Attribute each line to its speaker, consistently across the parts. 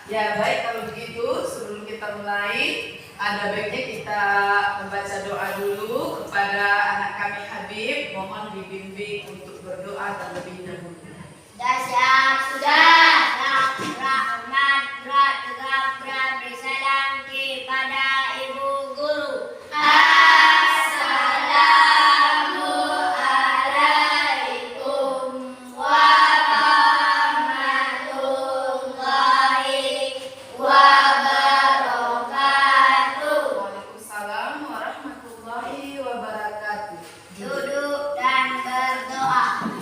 Speaker 1: Ya baik, kalau begitu sebelum kita mulai, ada baiknya kita membaca doa dulu kepada anak kami Habib. Mohon dibimbing untuk berdoa terlebih dahulu.
Speaker 2: Sudah siap, sudah. Rahmat, tegap, beri salam kepada Ibu Guru. Assalamualaikum warahmatullahi wabarakatuh.
Speaker 1: Waalaikumsalam warahmatullahi wabarakatuh.
Speaker 2: Duduk dan berdoa.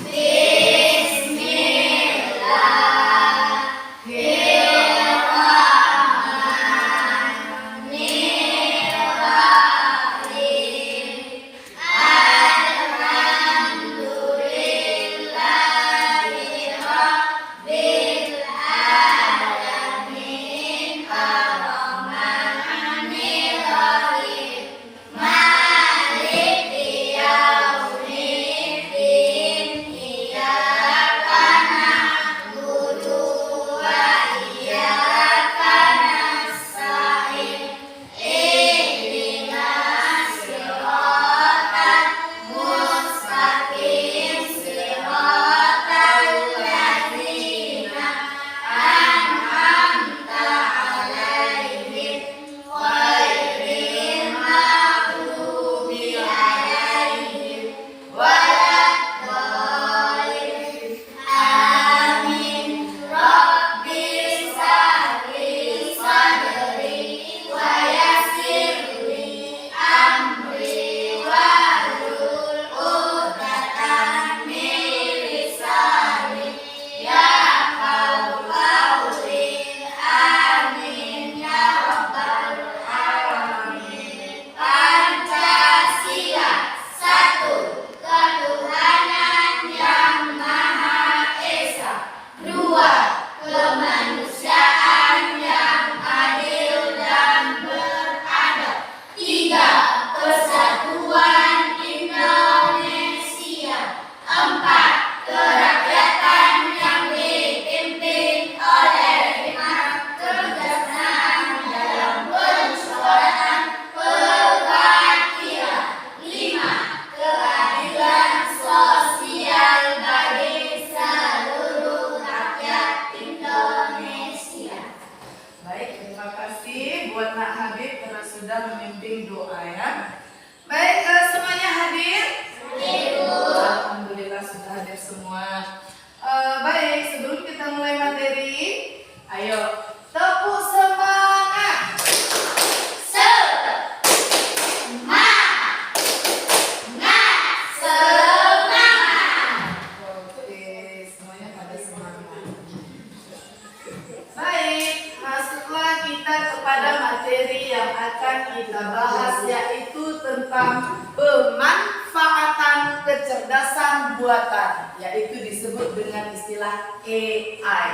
Speaker 1: Buatan, yaitu disebut dengan istilah AI.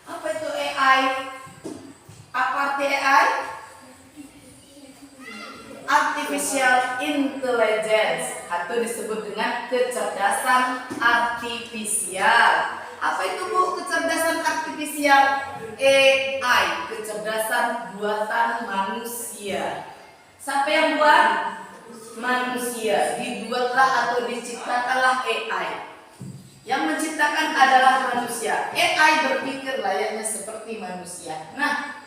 Speaker 1: Apa itu AI? Apa arti AI? Artificial Intelligence, atau disebut dengan kecerdasan artifisial. Apa itu Bu kecerdasan artifisial? AI, kecerdasan buatan manusia. Siapa yang buat? Manusia. Dibuatlah atau diciptakanlah AI. Yang menciptakan adalah manusia. AI berpikir layaknya seperti manusia. Nah,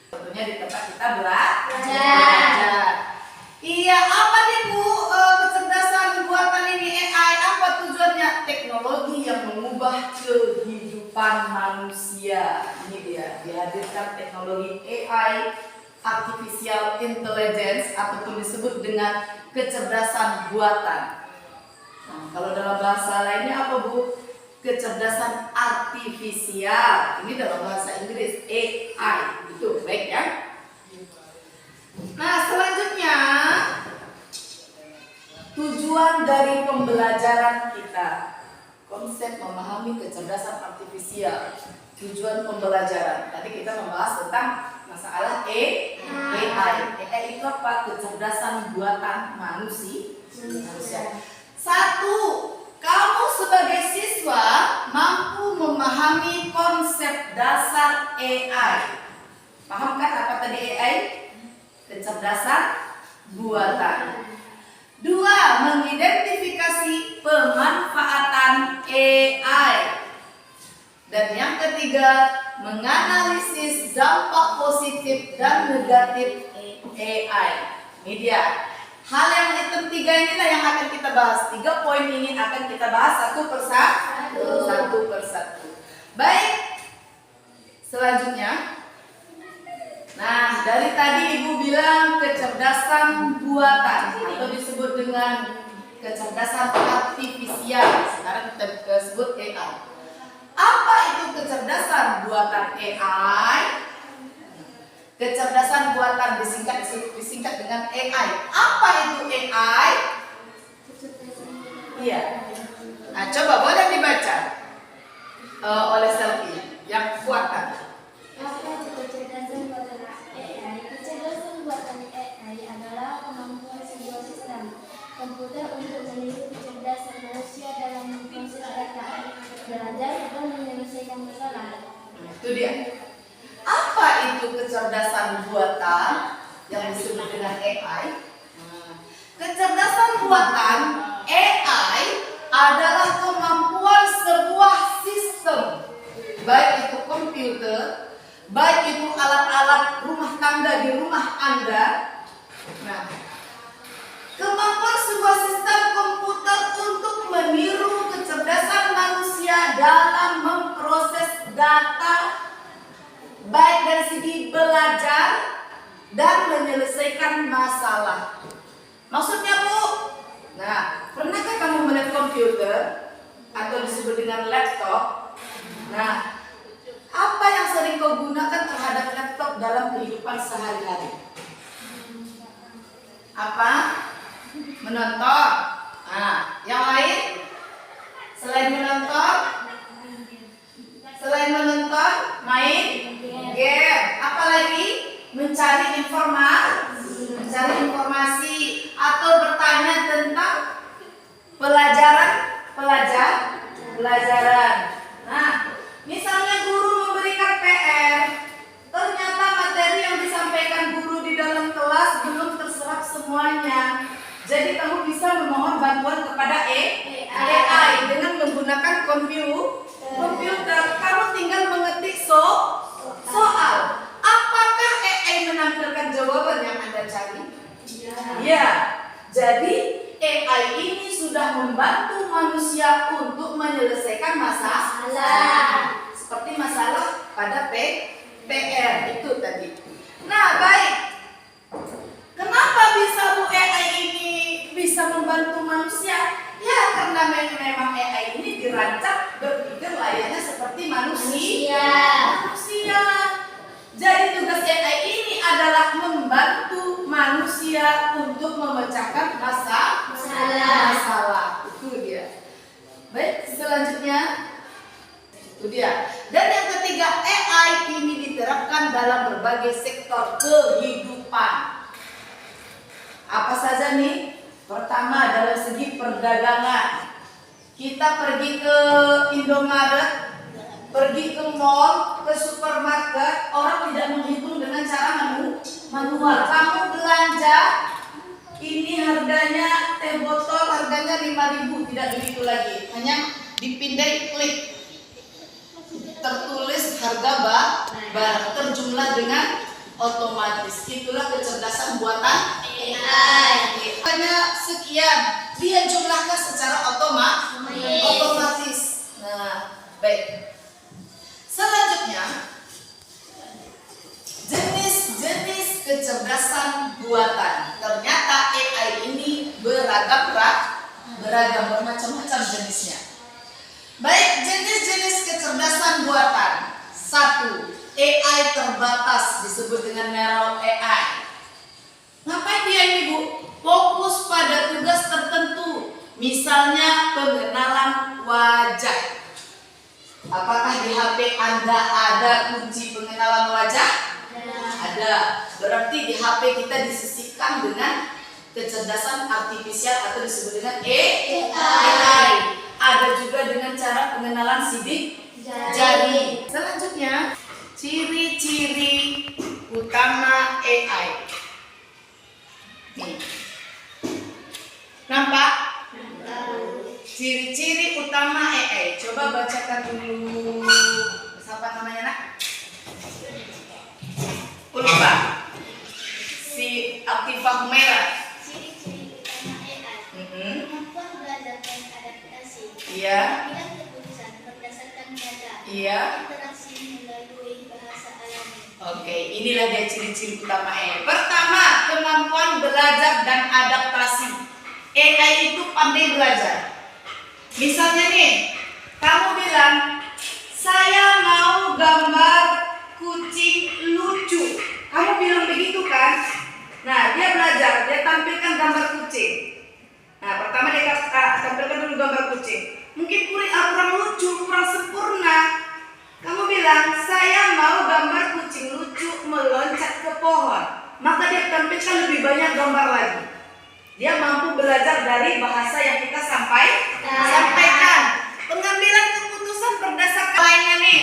Speaker 1: tentunya di tempat kita belajar. Iya, apa nih Bu kecerdasan buatan ini AI? Apa tujuannya? Teknologi yang mengubah kehidupan manusia. Ini dia, dihadirkan teknologi AI, Artificial Intelligence, ataupun disebut dengan kecerdasan buatan. Nah, kalau dalam bahasa lainnya apa Bu? Kecerdasan artifisial. Ini dalam bahasa Inggris AI. Itu baik ya. Nah, selanjutnya tujuan dari pembelajaran kita. Konsep memahami kecerdasan artifisial. Tujuan pembelajaran. Tadi kita membahas tentang masalah AI. AI itu apa? Kecerdasan buatan manusia. Satu, kamu sebagai siswa mampu memahami konsep dasar AI. Paham kan apa tadi AI? Kecerdasan buatan. 2. Mengidentifikasi pemanfaatan AI. Dan yang ketiga, menganalisis dampak positif dan negatif AI. Ini dia. Hal yang item 3 inilah yang akan kita bahas. 3 poin ini akan kita bahas satu persatu. Baik. Selanjutnya. Nah, dari tadi Ibu bilang kecerdasan buatan atau disebut dengan kecerdasan artifisial. Sekarang kita sebut AI. Apa itu kecerdasan buatan AI? Kecerdasan buatan disingkat dengan AI. Apa itu AI? Iya. Nah, coba boleh dibaca oleh Selfie yang kuat.
Speaker 3: Apa itu kecerdasan buatan AI? Kecerdasan buatan AI adalah kemampuan sebuah sistem komputer untuk meniru kecerdasan manusia dalam memproses data, belajar, dan menyelesaikan masalah.
Speaker 1: Itu dia. Apa itu kecerdasan buatan yang disebut dengan AI? Kecerdasan buatan AI adalah kemampuan sebuah sistem, baik itu komputer, baik itu alat-alat rumah tangga di rumah Anda. Nah, kemampuan sebuah sistem komputer untuk meniru kecerdasan manusia dalam memproses data, baik dari segi belajar dan menyelesaikan masalah. Maksudnya, Bu? Nah, pernahkah kamu melihat komputer atau disebut dengan laptop? Nah, apa yang sering kau gunakan terhadap laptop dalam kehidupan sehari-hari? Apa? Menonton. Nah, yang lain? Selain menonton? Main game. Apalagi? Mencari informasi atau bertanya tentang pelajaran. Nah, misalnya guru memberikan PR, ternyata materi yang disampaikan guru di dalam kelas belum terserap semuanya. Jadi kamu bisa memohon bantuan kepada AI dengan menggunakan komputer. Kamu tinggal mengetik soal. Apakah AI menampilkan jawaban yang Anda cari? Ya. Jadi AI ini sudah membantu manusia untuk menyelesaikan masalah. Seperti masalah pada PR itu tadi. Nah, baik. Kenapa bisa Bu AI ini bisa membantu manusia? Ya, karena memang AI ini dirancang berpikir layaknya seperti manusia. Jadi tugas AI ini adalah membantu manusia untuk memecahkan masalah. Itu dia. Baik, selanjutnya itu dia. Dan yang ketiga, AI ini diterapkan dalam berbagai sektor kehidupan. Apa saja nih? Pertama, dalam segi perdagangan. Kita pergi ke Indomaret, pergi ke mall, ke supermarket, orang tidak menghitung dengan cara manual. Kamu belanja, ini harganya teh botol harganya 5.000, tidak begitu lagi. Hanya dipindai klik. Tertulis harga barang, terjumlah dengan otomatis. Itulah kecerdasan buatan AI. Hanya sekian, dia jumlahkan secara otomatis. Nah, baik. Selanjutnya, jenis-jenis kecerdasan buatan. Ternyata AI ini beragam, bermacam-macam jenisnya. Baik, jenis-jenis kecerdasan buatan. 1. AI terbatas, disebut dengan narrow AI. Ngapain dia ini, Bu? Fokus pada tugas tertentu. Misalnya pengenalan wajah. Apakah di HP Anda ada kunci pengenalan wajah? Ada. Berarti di HP kita disisipkan dengan kecerdasan artifisial atau disebut dengan AI. ada juga dengan cara pengenalan sidik jari. Selanjutnya, ciri-ciri utama AI. Nih. Nampak? Ciri-ciri utama AI. Coba bacakan dulu. Siapa namanya, Nak? Lupa. Si Aktifah Humaira.
Speaker 2: Ciri-ciri utama AI. Kemampuan belajar dan adaptasi.
Speaker 1: Iya.
Speaker 2: Mengambil keputusan berdasarkan data.
Speaker 1: Iya.
Speaker 2: Interaksi melalui bahasa alami.
Speaker 1: Oke, inilah dia ciri-ciri utama AI. Pertama, kemampuan belajar dan adaptasi. AI itu pandai belajar. Misalnya nih, kamu bilang, saya mau gambar kucing lucu. Kamu bilang begitu kan? Nah, dia belajar, dia tampilkan gambar kucing. Nah, pertama dia tampilkan dulu gambar kucing. Mungkin kurang lucu, kurang sempurna. Kamu bilang, saya mau gambar kucing lucu meloncat ke pohon. Maka dia tampilkan lebih banyak gambar lagi. Dia mampu belajar dari bahasa yang kita sampaikan. Pengambilan keputusan berdasarkan lainnya nih.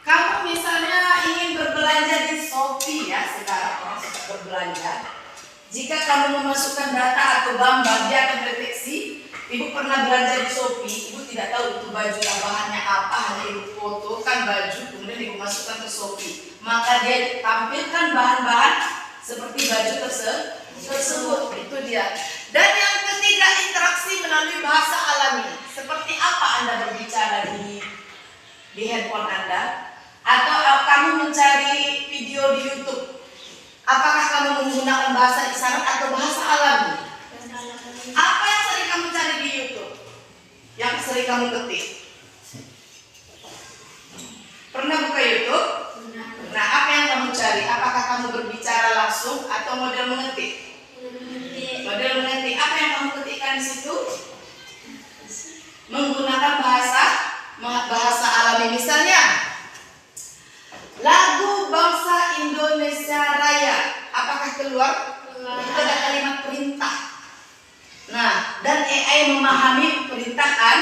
Speaker 1: Kamu misalnya ingin berbelanja di Shopee ya, sekarang orang suka berbelanja. Jika kamu memasukkan data atau gambar, dia akan deteksi. Ibu pernah belanja di Shopee, ibu tidak tahu itu baju bahannya apa, hanya ibu foto kan baju, kemudian ibu masukkan ke Shopee. Maka dia tampilkan bahan-bahan seperti baju tersebut. Itu dia. Dan yang ketiga, interaksi melalui bahasa alami. Seperti apa Anda berbicara di handphone Anda? Atau kamu mencari video di YouTube? Apakah kamu menggunakan bahasa isyarat atau bahasa alami? Apa yang sering kamu cari di YouTube? Yang sering kamu ketik? Pernah buka YouTube? Nah, apa yang kamu cari? Apakah kamu berbicara langsung atau model mengetik? Model mengetik. Apa yang kamu ketikkan di situ? Menggunakan bahasa alami. Misalnya, lagu bangsa Indonesia Raya. Apakah keluar? Itu ada kalimat perintah. Nah, dan AI memahami perintahan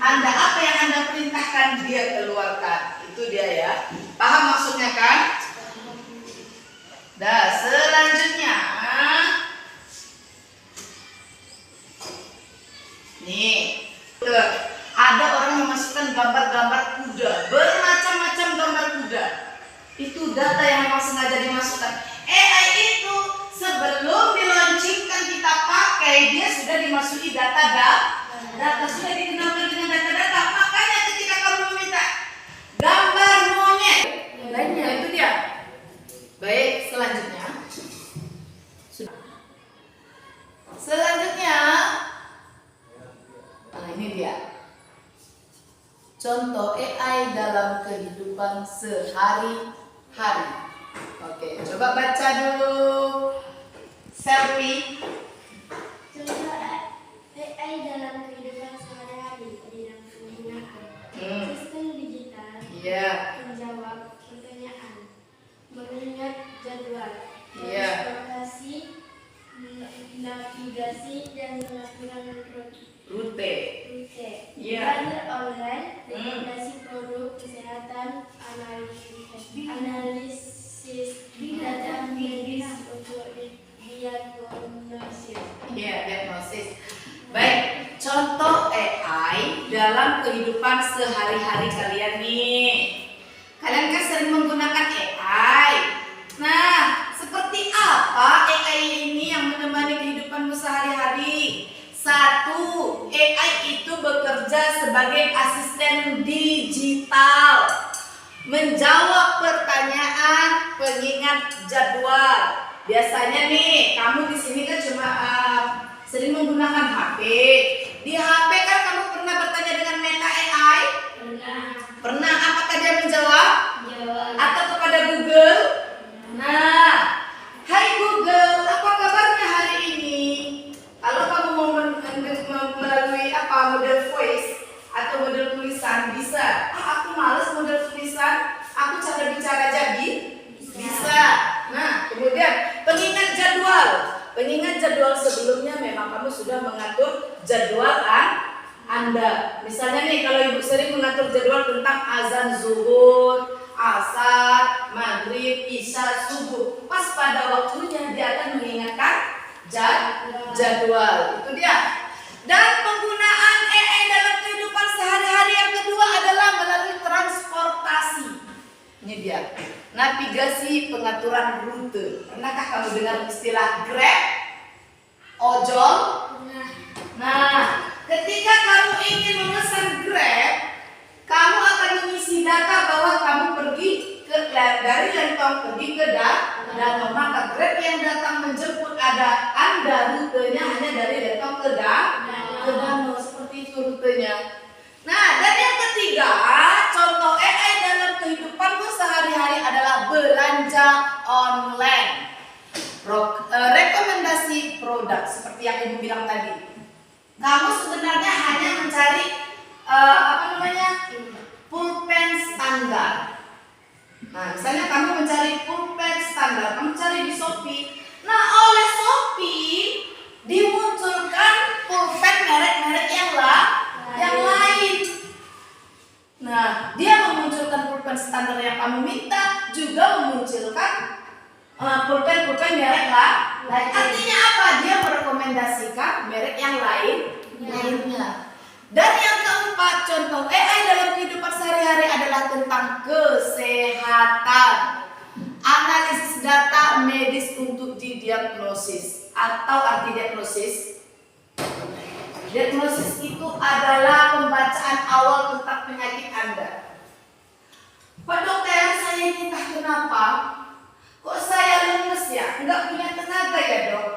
Speaker 1: Anda. Apa yang Anda perintahkan, dia keluarkan. Itu dia ya. Paham maksudnya kan? Dah, selanjutnya. Nih, ada orang memasukkan gambar-gambar kuda, bermacam-macam gambar kuda. Itu data yang memang sengaja dimasukkan. AI itu sebelum dilaunchingkan kita pakai, dia sudah dimasuki data sudah dikenalkan dengan data-data. Makanya ketika kamu meminta gambar monyet, lainnya itu dia. Baik, selanjutnya. Selanjutnya, nah ini dia. Contoh AI dalam kehidupan sehari-hari. Oke, coba baca dulu. Selfie.
Speaker 3: Contoh AI dalam kehidupan sehari-hari dengan penggunaan sistem digital, menjawab pertanyaan, mengingat jadwal, transportasi, navigasi dan pengaturan rute, belajar online, rekomendasi produk kesehatan, analisis data medis untuk diagnosis.
Speaker 1: Diagnosis. Baik, contoh AI dalam kehidupan sehari-hari kalian nih. Kalian kan sering menggunakan AI. Nah, seperti apa AI ini yang menemani kehidupanmu sehari-hari? 1. AI itu bekerja sebagai asisten digital, menjawab pertanyaan, pengingat jadwal. Biasanya nih, kamu di sini kan cuma sering menggunakan HP. Di HP kan kamu pernah bertanya dengan Meta AI? Pernah. Apakah dia menjawab? Atau kepada Google? Nah, hai Google, apa kabarnya hari ini? Kalau kamu mau melalui model voice atau model tulisan, bisa. Aku males model tulisan, aku cara bicara jadi bisa. Nah, kemudian pengingat jadwal. Pengingat jadwal sebelumnya memang kamu sudah mengatur jadwal Anda. Anda. Misalnya nih, kalau ibu sering mengatur jadwal tentang azan zuhur, asar, maghrib, isya, subuh, pas pada waktunya dia akan mengingatkan jadwal. Itu dia. Dan penggunaan AI dalam kehidupan sehari-hari yang kedua adalah melalui transportasi. Ini dia, navigasi pengaturan rute. Pernahkah kamu dengar istilah Grab, ojol? Nah, ketika kamu ingin memesan Grab, kamu akan mengisi data bahwa kamu pergi dari Lentong pergi ke Danau. Maka Grab yang datang menjemput Anda rutenya hanya dari Lentong ke Danau. Seperti itu rutenya. Nah, dan yang ketiga, contoh AI dalam kehidupanmu sehari-hari adalah belanja online. Rekomendasi produk seperti yang Ibu bilang tadi. Kamu sebenarnya hanya mencari pulpen standar. Nah, misalnya kamu mencari pulpen standar, kamu cari di Shopee. Nah, oleh Shopee dimunculkan pulpen merek-merek yang lain. Nah, dia memunculkan pulpen standar yang kamu minta, juga memunculkan pulpen merek lain. Artinya apa? Dia merekomendasikan merek yang lainnya. Dan yang keempat, contoh AI dalam kehidupan sehari-hari adalah tentang kesehatan. Analisis data medis untuk didiagnosis. Atau arti diagnosis? Diagnosis itu adalah pembacaan awal tentang penyakit Anda. Pak dokter, saya ini entah kenapa kok saya lemes ya, enggak punya tenaga ya dok.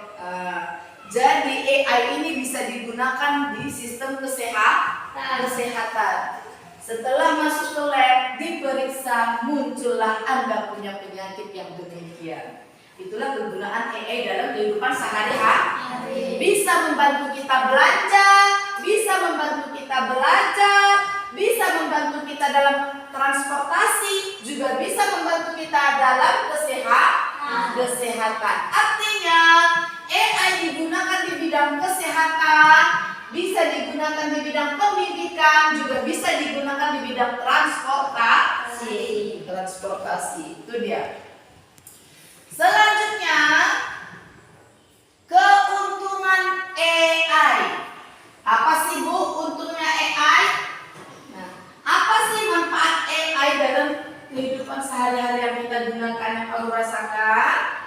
Speaker 1: Jadi AI ini bisa digunakan di sistem kesehatan. Setelah masuk ke lab, diperiksa, muncullah Anda punya penyakit yang demikian. Itulah kegunaan AI dalam kehidupan sehari-hari. Bisa membantu kita belanja, bisa membantu kita belajar, bisa membantu kita dalam transportasi, juga bisa membantu kita dalam kesehatan. Artinya AI digunakan di bidang kesehatan, bisa digunakan di bidang pendidikan, juga bisa digunakan di bidang transportasi. Itu dia. Selanjutnya, keuntungan AI. Apa sih Bu untungnya AI? Nah, apa sih manfaat AI dalam kehidupan sehari-hari yang kita gunakan, yang kamu rasakan?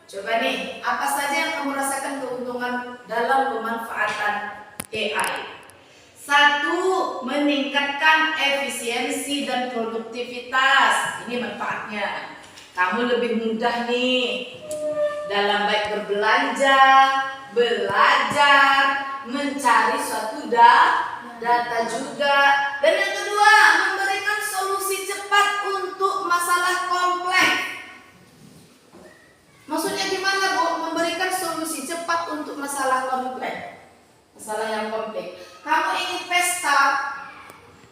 Speaker 1: Coba nih, apa saja yang kamu rasakan keuntungan dalam pemanfaatan AI? 1. Meningkatkan efisiensi dan produktivitas. Ini manfaatnya. Kamu lebih mudah nih dalam baik berbelanja, belajar, mencari suatu data juga. Dan yang kedua, memberikan solusi cepat untuk masalah kompleks. Maksudnya gimana Bu? Memberikan solusi cepat untuk masalah kompleks. Masalah yang kompleks. Kamu ingin pesta,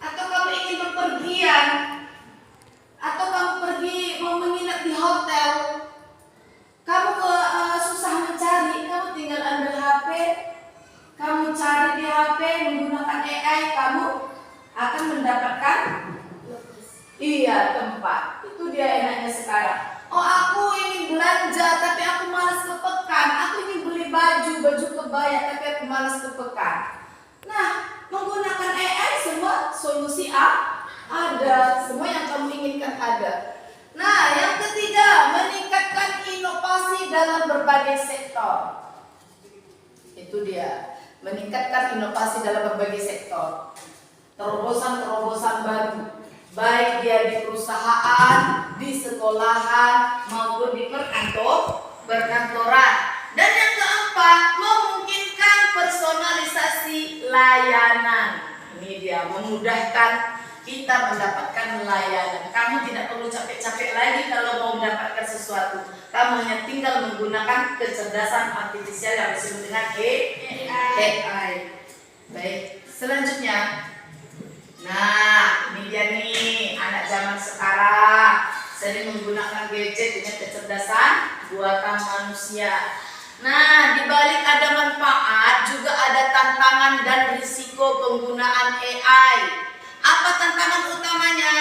Speaker 1: atau kamu ingin bepergian, atau kamu pergi mau menginap di hotel, kamu susah mencari, kamu tinggal ambil HP, kamu cari di HP menggunakan AI, kamu akan mendapatkan tempat. Itu dia enaknya sekarang. Oh, aku ingin belanja tapi aku malas ke pekan. Aku ingin beli baju kebaya tapi aku malas ke pekan. Nah, menggunakan AI semua solusi ada, semua yang kamu inginkan ada. Nah, yang ketiga, meningkatkan inovasi dalam berbagai sektor. Itu dia, meningkatkan inovasi dalam berbagai sektor. Terobosan-terobosan baru, baik dia di perusahaan, di sekolahan, maupun di perkantoran. Dan yang keempat, memungkinkan personalisasi layanan. Ini dia, memudahkan kita mendapatkan layanan. Kamu tidak perlu capek-capek lagi kalau mau mendapatkan sesuatu. Kamu hanya tinggal menggunakan kecerdasan artifisial yang disebut dengan AI. Baik, selanjutnya. Nah, ini dia nih, anak zaman sekarang sering menggunakan gadget dengan kecerdasan buatan manusia. Nah, di balik ada manfaat juga ada tantangan dan risiko penggunaan AI. Apa tantangan utamanya?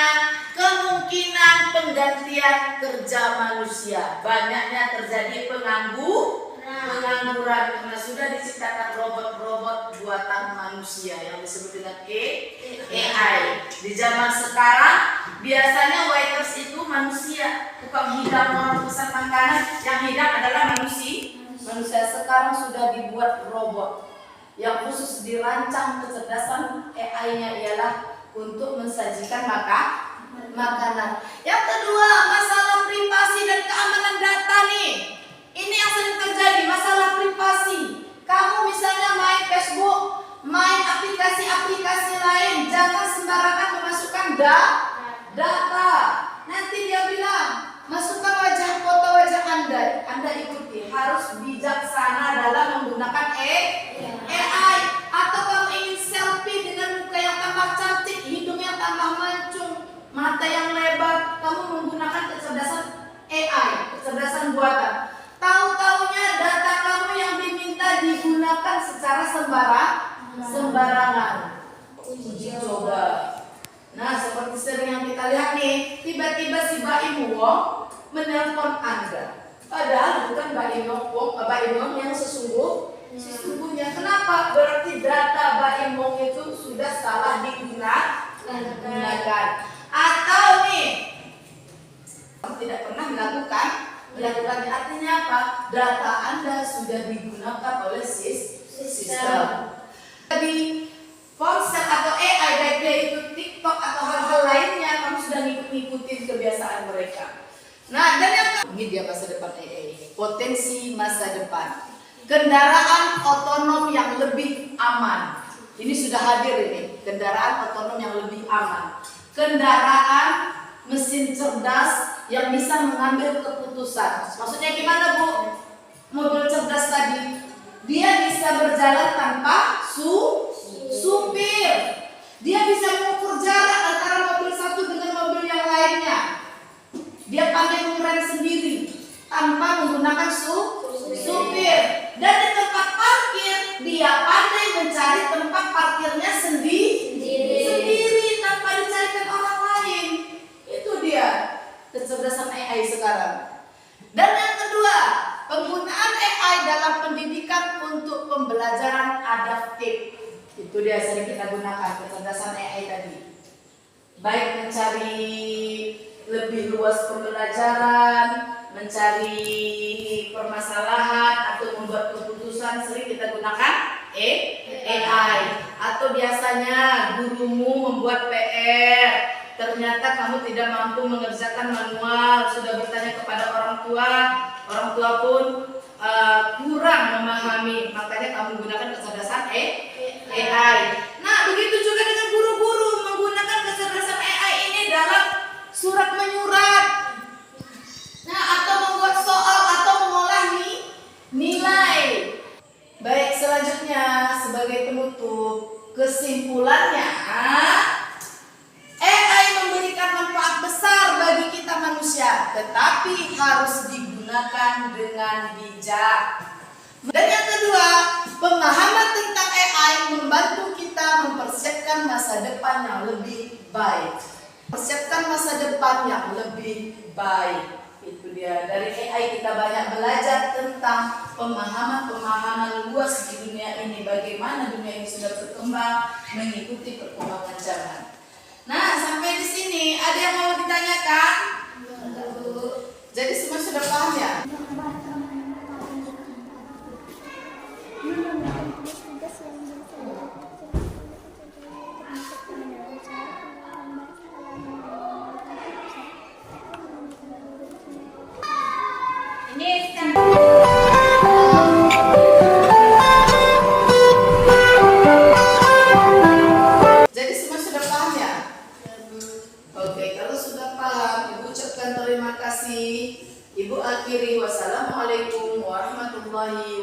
Speaker 1: Kemungkinan penggantian kerja manusia. Banyaknya terjadi pengangguran karena sudah diciptakan robot-robot buatan manusia yang disebut dengan AI. Di zaman sekarang biasanya waiters itu manusia, tukang hidang orang pesan makanan, yang hidang adalah manusia. Sekarang sudah dibuat robot yang khusus dirancang kecerdasan AI-nya ialah untuk mensajikan makanan. Yang kedua, masalah privasi dan keamanan data nih. Ini yang sering terjadi, masalah privasi. Kamu misalnya main Facebook, main aplikasi-aplikasi lain, jangan sembarangan memasukkan data. Nanti dia bilang, masukkan foto wajah Anda. Anda ikuti, harus bijaksana dalam menggunakan AI. Atau kamu ingin selfie dengan muka yang tambah cantik, hidung yang tambah mancung, mata yang lebar, kamu menggunakan kecerdasan AI, kecerdasan buatan. Tahu-taunya data kamu yang diminta digunakan secara sembarangan. Uji coba. Nah, seperti sering yang kita lihat nih, tiba-tiba si Mbak Imuwong menelpon Anda. Padahal bukan Mbak Imuwong yang sesungguhnya. Kenapa? Berarti data Mbak Imuwong itu sudah salah digunakan. Atau nih, tidak pernah melakukannya. Artinya apa? Data Anda sudah digunakan oleh sistem. Jadi ponsel atau AI, baik dia itu TikTok atau hal-hal lainnya, kamu sudah ngikutin kebiasaan mereka. Nah, dan yang ini dia masa depan AI, potensi masa depan. Kendaraan otonom yang lebih aman. Ini sudah hadir ini, kendaraan otonom yang lebih aman. Kendaraan mesin cerdas yang bisa mengambil keputusan. Maksudnya gimana, Bu? Mobil cerdas tadi, dia bisa berjalan tanpa supir. Dia bisa mengukur jarak antara mobil satu dengan mobil yang lainnya. Dia pandai mengerem sendiri tanpa menggunakan supir. Dan di tempat parkir, dia pandai mencari tempat parkirnya sendiri tanpa dicarikan orang lain. Itu dia kecerdasan AI sekarang. Dan yang kedua, penggunaan AI dalam pendidikan untuk pembelajaran adaptif. Itu dia sering kita gunakan kecerdasan AI tadi. Baik mencari lebih luas pembelajaran, mencari permasalahan atau membuat keputusan, sering kita gunakan AI. Atau biasanya gurumu membuat PR, ternyata kamu tidak mampu mengerjakan manual, sudah bertanya kepada orang tua pun kurang memahami, makanya kamu gunakan kecerdasan AI. Nah, begitu juga dengan guru-guru menggunakan kecerdasan AI ini dalam surat menyurat. Nah, atau membuat soal atau mengolah nilai. Baik, selanjutnya sebagai penutup, kesimpulannya AI memberikan manfaat besar bagi kita manusia, tetapi harus digunakan dengan bijak. Dan yang kedua, pemahaman tentang AI membantu kita mempersiapkan masa depan yang lebih baik. Persiapkan masa depan yang lebih baik. Itu dia, dari AI kita banyak belajar tentang pemahaman luas di dunia ini, bagaimana dunia ini sudah berkembang mengikuti perkembangan zaman. Nah, sampai di sini ada yang mau ditanyakan? Jadi semua sudah paham ya? Jadi semua sudah paham ya? Oke, kalau sudah paham, Ibu ucapkan terima kasih. Ibu akhiri, wassalamualaikum warahmatullahi